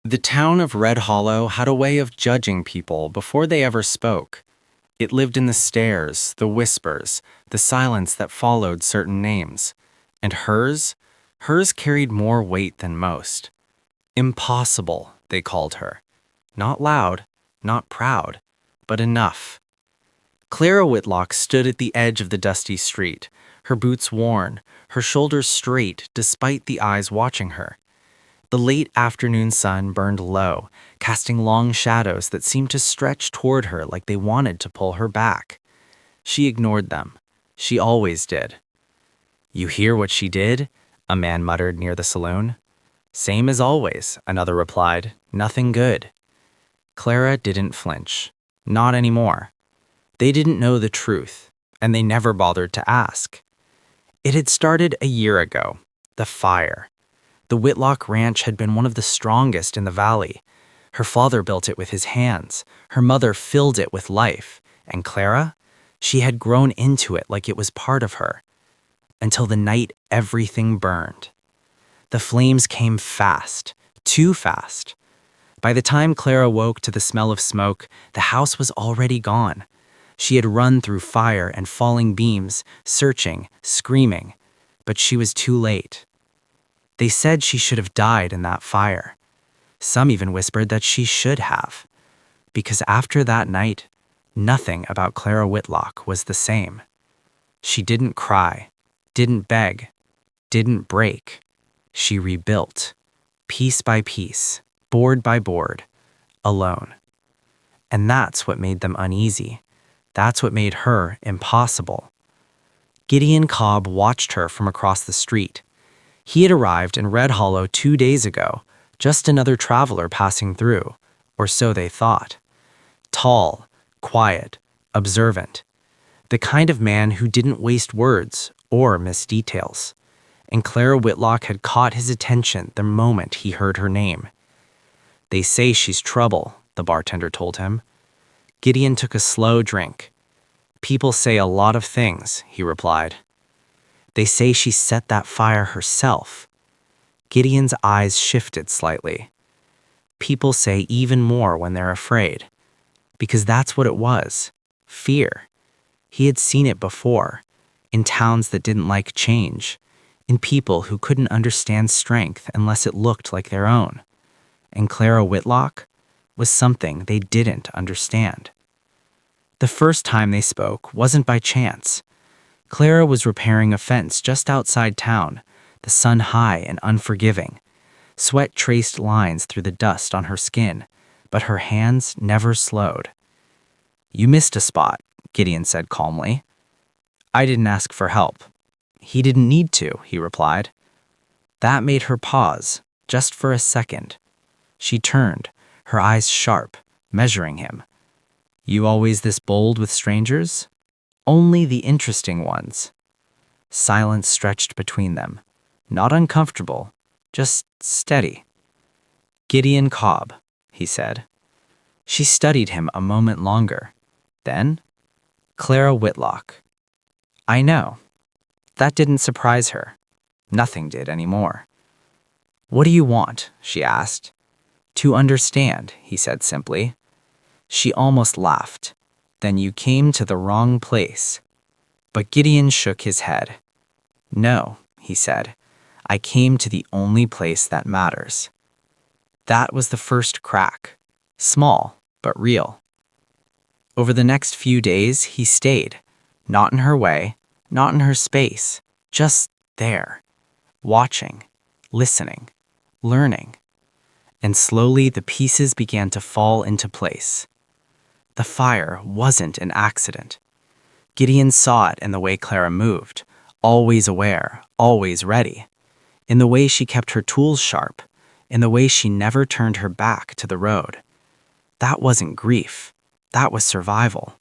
The town of Red Hollow had a way of judging people before they ever spoke. It lived in the stares, the whispers, the silence that followed certain names. And hers carried more weight than most. Impossible, they called her. Not loud, not proud, but enough. Clara Whitlock stood at the edge of the dusty street, her boots worn, her shoulders straight despite the eyes watching her. The late afternoon sun burned low, casting long shadows that seemed to stretch toward her like they wanted to pull her back. She ignored them. She always did. "You hear what she did?" a man muttered near the saloon. "Same as always," another replied. "Nothing good." Clara didn't flinch. Not anymore. They didn't know the truth, and they never bothered to ask. It had started a year ago. The fire. The Whitlock Ranch had been one of the strongest in the valley. Her father built it with his hands. Her mother filled it with life. And Clara? She had grown into it like it was part of her. Until the night everything burned. The flames came fast, too fast. By the time Clara woke to the smell of smoke, the house was already gone. She had run through fire and falling beams, searching, screaming. But she was too late. They said she should have died in that fire. Some even whispered that she should have. Because after that night, nothing about Clara Whitlock was the same. She didn't cry, didn't beg, didn't break. She rebuilt, piece by piece, board by board, alone. And that's what made them uneasy. That's what made her impossible. Gideon Cobb watched her from across the street. He had arrived in Red Hollow 2 days ago, just another traveler passing through, or so they thought. Tall, quiet, observant. The kind of man who didn't waste words or miss details. And Clara Whitlock had caught his attention the moment he heard her name. "They say she's trouble," the bartender told him. Gideon took a slow drink. "People say a lot of things," he replied. "They say she set that fire herself." Gideon's eyes shifted slightly. "People say even more when they're afraid." Because that's what it was. Fear. He had seen it before. In towns that didn't like change. In people who couldn't understand strength unless it looked like their own. And Clara Whitlock was something they didn't understand. The first time they spoke wasn't by chance. Clara was repairing a fence just outside town, the sun high and unforgiving. Sweat traced lines through the dust on her skin, but her hands never slowed. "You missed a spot," Gideon said calmly. "I didn't ask for help." "He didn't need to," he replied. That made her pause, just for a second. She turned, her eyes sharp, measuring him. "You always this bold with strangers?" "Only the interesting ones." Silence stretched between them. Not uncomfortable, just steady. "Gideon Cobb," he said. She studied him a moment longer. Then, "Clara Whitlock." "I know." That didn't surprise her. Nothing did anymore. "What do you want?" she asked. "To understand," he said simply. She almost laughed. "Then you came to the wrong place." But Gideon shook his head. "No," he said. "I came to the only place that matters." That was the first crack. Small, but real. Over the next few days, he stayed. Not in her way, not in her space. Just there. Watching, listening, learning. And slowly the pieces began to fall into place. The fire wasn't an accident. Gideon saw it in the way Clara moved, always aware, always ready. In the way she kept her tools sharp, in the way she never turned her back to the road. That wasn't grief. That was survival.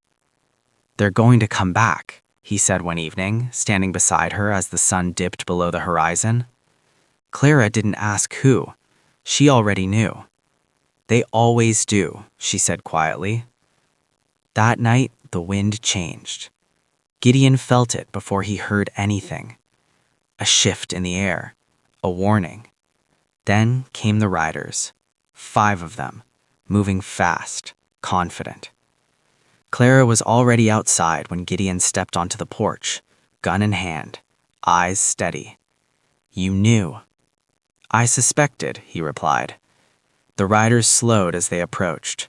"They're going to come back," he said one evening, standing beside her as the sun dipped below the horizon. Clara didn't ask who. She already knew. "They always do," she said quietly. That night, the wind changed. Gideon felt it before he heard anything. A shift in the air, a warning. Then came the riders. 5 of them, moving fast, confident. Clara was already outside when Gideon stepped onto the porch, gun in hand, eyes steady. "You knew." "I suspected," he replied. The riders slowed as they approached.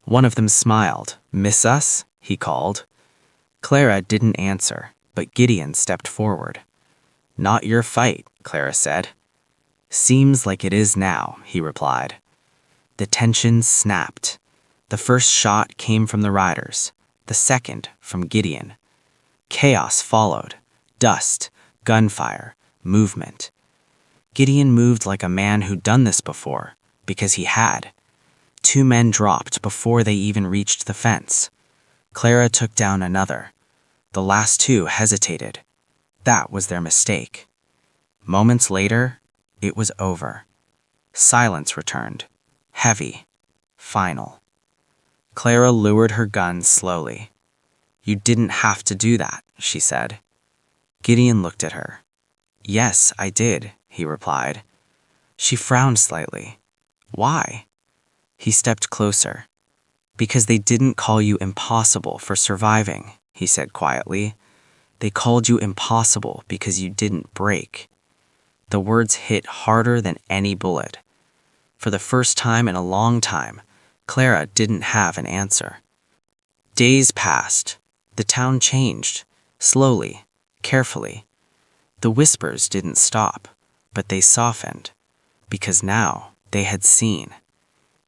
One of them smiled. "Miss us?" he called. Clara didn't answer, but Gideon stepped forward. "Not your fight," Clara said. "Seems like it is now," he replied. The tension snapped. The first shot came from the riders, the second from Gideon. Chaos followed. Dust, gunfire, movement. Gideon moved like a man who'd done this before, because he had. 2 men dropped before they even reached the fence. Clara took down another. The last 2 hesitated. That was their mistake. Moments later, it was over. Silence returned. Heavy. Final. Clara lowered her gun slowly. "You didn't have to do that," she said. Gideon looked at her. "Yes, I did," he replied. She frowned slightly. "Why?" He stepped closer. "Because they didn't call you impossible for surviving," he said quietly. "They called you impossible because you didn't break." The words hit harder than any bullet. For the first time in a long time, Clara didn't have an answer. Days passed. The town changed, slowly, carefully. The whispers didn't stop, but they softened, because now they had seen.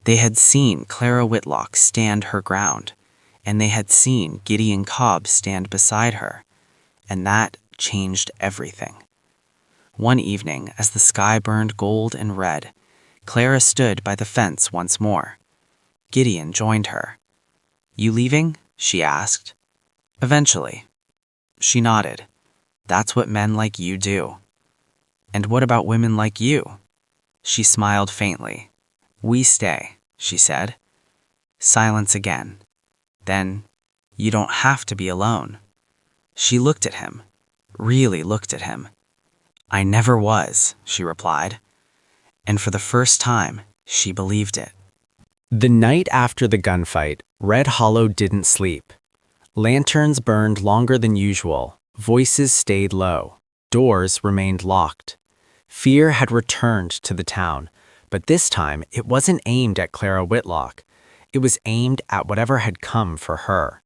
They had seen Clara Whitlock stand her ground, and they had seen Gideon Cobb stand beside her, and that changed everything. One evening, as the sky burned gold and red, Clara stood by the fence once more. Gideon joined her. "You leaving?" she asked. "Eventually." She nodded. "That's what men like you do." "And what about women like you?" She smiled faintly. "We stay," she said. Silence again. Then, "You don't have to be alone." She looked at him, really looked at him. "I never was," she replied. And for the first time, she believed it. The night after the gunfight, Red Hollow didn't sleep. Lanterns burned longer than usual, voices stayed low, doors remained locked. Fear had returned to the town, but this time it wasn't aimed at Clara Whitlock. It was aimed at whatever had come for her.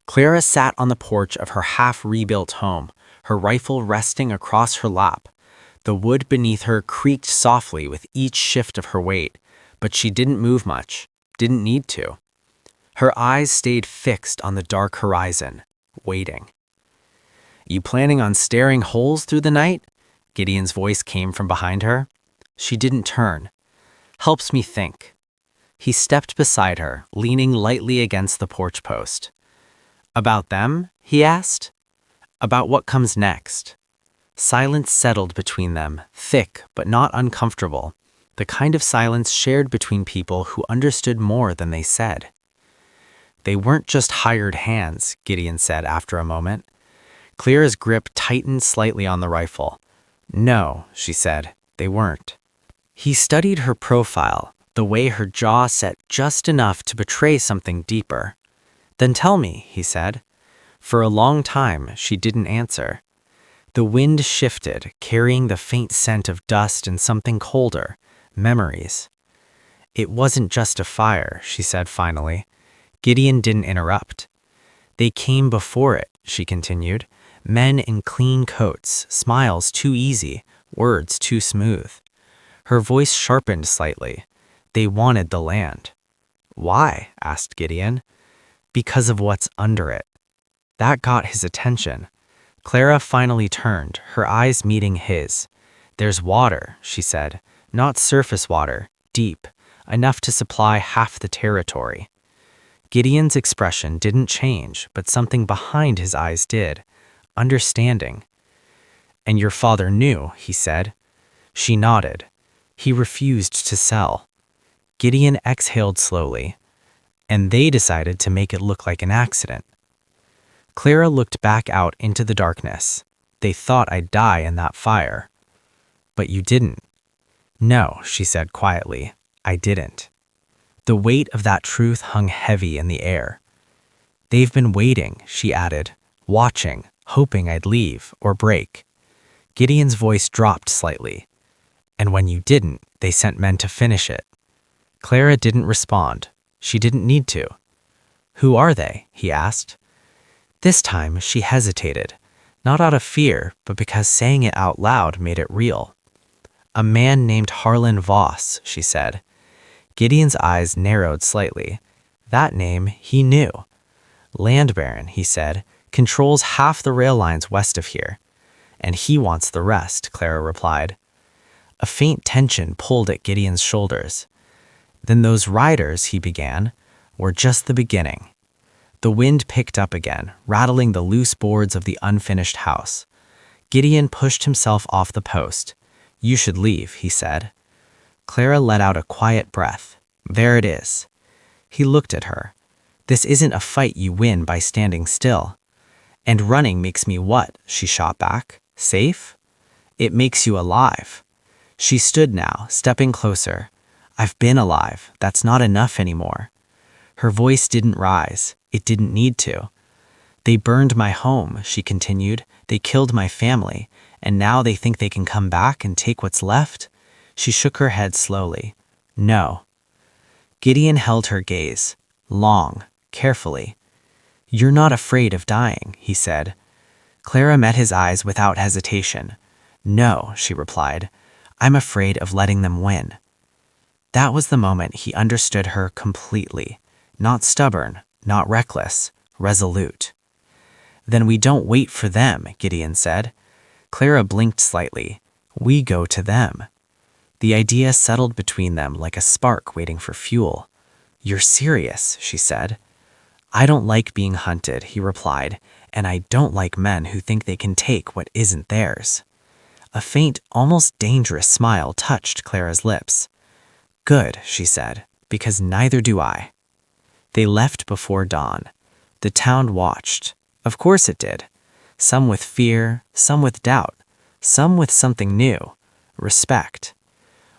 Clara sat on the porch of her half-rebuilt home, her rifle resting across her lap. The wood beneath her creaked softly with each shift of her weight, but she didn't move much, didn't need to. Her eyes stayed fixed on the dark horizon, waiting. "You planning on staring holes through the night?" Gideon's voice came from behind her. She didn't turn. "Helps me think." He stepped beside her, leaning lightly against the porch post. "About them?" he asked. "About what comes next." Silence settled between them, thick but not uncomfortable, the kind of silence shared between people who understood more than they said. "They weren't just hired hands," Gideon said after a moment. Clara's grip tightened slightly on the rifle. "No," she said, "they weren't." He studied her profile, the way her jaw set just enough to betray something deeper. "Then tell me," he said. For a long time, she didn't answer. The wind shifted, carrying the faint scent of dust and something colder, memories. "It wasn't just a fire," she said finally. Gideon didn't interrupt. "They came before it," she continued. "Men in clean coats, smiles too easy, words too smooth." Her voice sharpened slightly. "They wanted the land." "Why?" asked Gideon. "Because of what's under it." That got his attention. Clara finally turned, her eyes meeting his. "There's water," she said. "Not surface water, deep, enough to supply half the territory." Gideon's expression didn't change, but something behind his eyes did. Understanding. "And your father knew," he said. She nodded. "He refused to sell." Gideon exhaled slowly. "And they decided to make it look like an accident." Clara looked back out into the darkness. "They thought I'd die in that fire." "But you didn't." "No," she said quietly. I didn't. The weight of that truth hung heavy in the air. They've been waiting, she added, watching, hoping I'd leave or break. Gideon's voice dropped slightly. And when you didn't, they sent men to finish it. Clara didn't respond. She didn't need to. Who are they? He asked. This time, she hesitated, not out of fear, but because saying it out loud made it real. A man named Harlan Voss, she said. Gideon's eyes narrowed slightly. That name he knew. Land Baron, he said, controls half the rail lines west of here. And he wants the rest, Clara replied. A faint tension pulled at Gideon's shoulders. Then those riders, he began, were just the beginning. The wind picked up again, rattling the loose boards of the unfinished house. Gideon pushed himself off the post. You should leave, he said. Clara let out a quiet breath. There it is. He looked at her. This isn't a fight you win by standing still. And running makes me what? She shot back. Safe? It makes you alive. She stood now, stepping closer. I've been alive. That's not enough anymore. Her voice didn't rise. It didn't need to. They burned my home, she continued. They killed my family. And now they think they can come back and take what's left? She shook her head slowly. No. Gideon held her gaze. Long, carefully. You're not afraid of dying, he said. Clara met his eyes without hesitation. No, she replied. I'm afraid of letting them win. That was the moment he understood her completely. Not stubborn, not reckless, resolute. Then we don't wait for them, Gideon said. Clara blinked slightly. We go to them. The idea settled between them like a spark waiting for fuel. You're serious, she said. I don't like being hunted, he replied, and I don't like men who think they can take what isn't theirs. A faint, almost dangerous smile touched Clara's lips. Good, she said, because neither do I. They left before dawn. The town watched. Of course it did. Some with fear, some with doubt, some with something new, respect.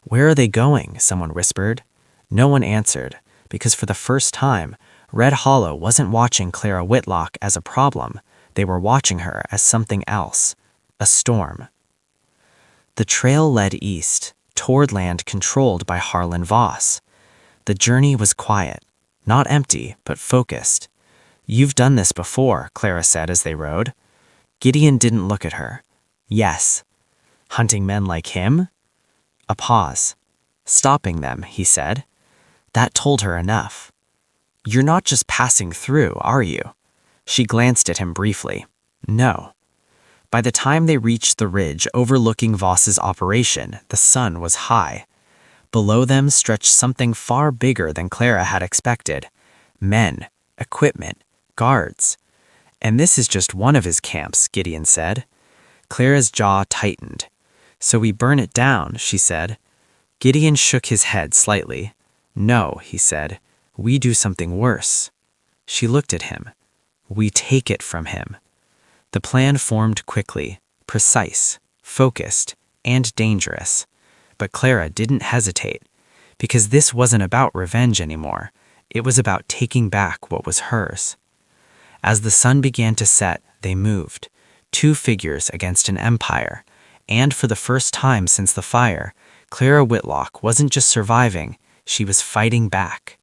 Where are they going? Someone whispered. No one answered, because for the first time, Red Hollow wasn't watching Clara Whitlock as a problem. They were watching her as something else, a storm. The trail led east, toward land controlled by Harlan Voss. The journey was quiet, not empty, but focused. You've done this before, Clara said as they rode. Gideon didn't look at her. Yes. Hunting men like him? A pause. Stopping them, he said. That told her enough. You're not just passing through, are you? She glanced at him briefly. No. By the time they reached the ridge overlooking Voss's operation, the sun was high. Below them stretched something far bigger than Clara had expected. Men, equipment, guards. And this is just one of his camps, Gideon said. Clara's jaw tightened. So we burn it down, she said. Gideon shook his head slightly. No, he said. We do something worse. She looked at him. We take it from him. The plan formed quickly, precise, focused, and dangerous. But Clara didn't hesitate, because this wasn't about revenge anymore. It was about taking back what was hers. As the sun began to set, they moved, two figures against an empire, and for the first time since the fire, Clara Whitlock wasn't just surviving, she was fighting back.